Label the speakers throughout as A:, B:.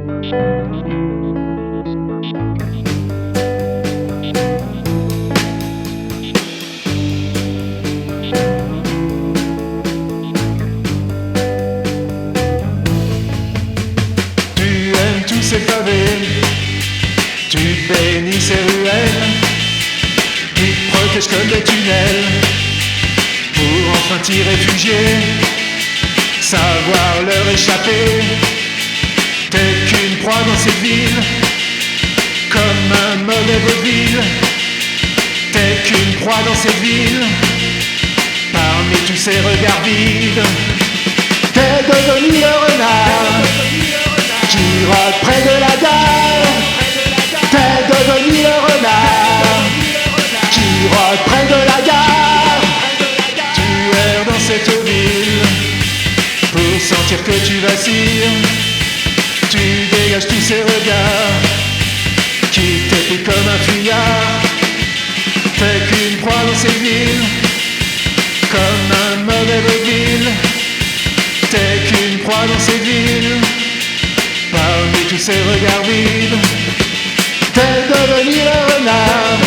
A: Tous ces pavés, tu bénis ces ruelles qui protègent comme des tunnels pour enfin t'y réfugier, savoir leur échapper. T'es qu'une proie dans cette ville, comme un mauvais vaudeville. T'es qu'une proie dans cette ville, parmi tous ces regards vides. T'es devenu le renard qui rôde près de la gare. T'es devenu le renard qui rôde près de la gare. Tu erres dans cette ville pour sentir que tu vacilles. Tu dégages tous ces regards qui t'épient comme un fuyard. T'es qu'une proie dans cette ville, comme un mauvais vaudeville. T'es qu'une proie dans cette ville, parmi tous ces regards vides. T'es devenu le renard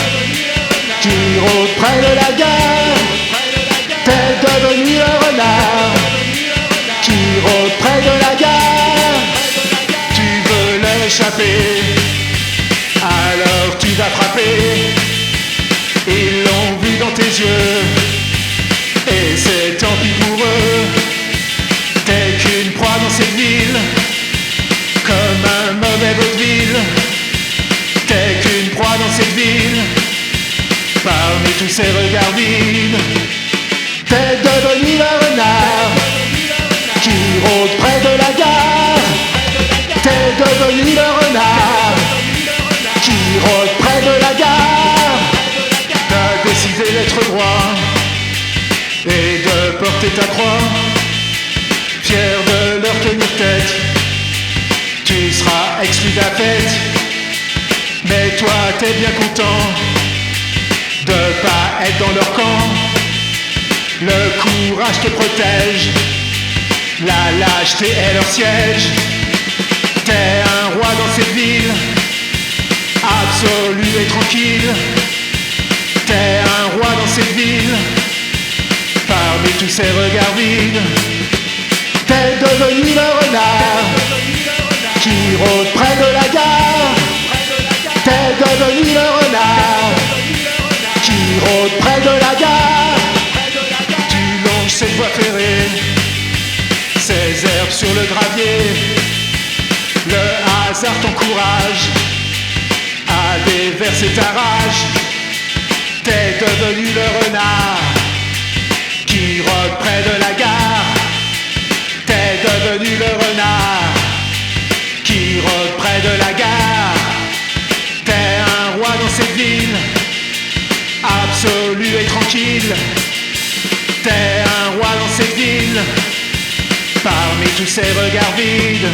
A: qui rôde près de la gare. T'es devenu le renard qui rôde près de la gare. Tu veux leur échapper, alors tu vas frapper. Ils l'ont vu dans tes yeux, et c'est tant pis pour eux. T'es qu'une proie dans cette ville, comme un mauvais vaudeville. T'es qu'une proie dans cette ville, parmi tous ces regards vides. T'es devenu le renard qui rôde près de la gare. T'es devenu le renard qui rôde près de la gare. T'as décidé d'être droit et de porter ta croix, fier de leur tenir tête. Tu seras exclu de la fête, mais toi t'es bien content de pas être dans leur camp. Le courage te protège, la lâcheté est leur siège. T'es un roi dans cette ville, absolu et tranquille. T'es un roi dans cette ville, parmi tous ces regards vides. T'es devenu le renard qui rôde près de la gare. T'es devenu le renard qui rôde près de la gare. Tu longes cette voie ferrée, ces herbes sur le gravier. Le hasard t'encourage à déverser ta rage. T'es devenu le renard qui rôde près de la gare. T'es devenu le renard qui rôde près de la gare. T'es un roi dans cette ville, absolu et tranquille. T'es un roi dans cette ville, parmi tous ces regards vides.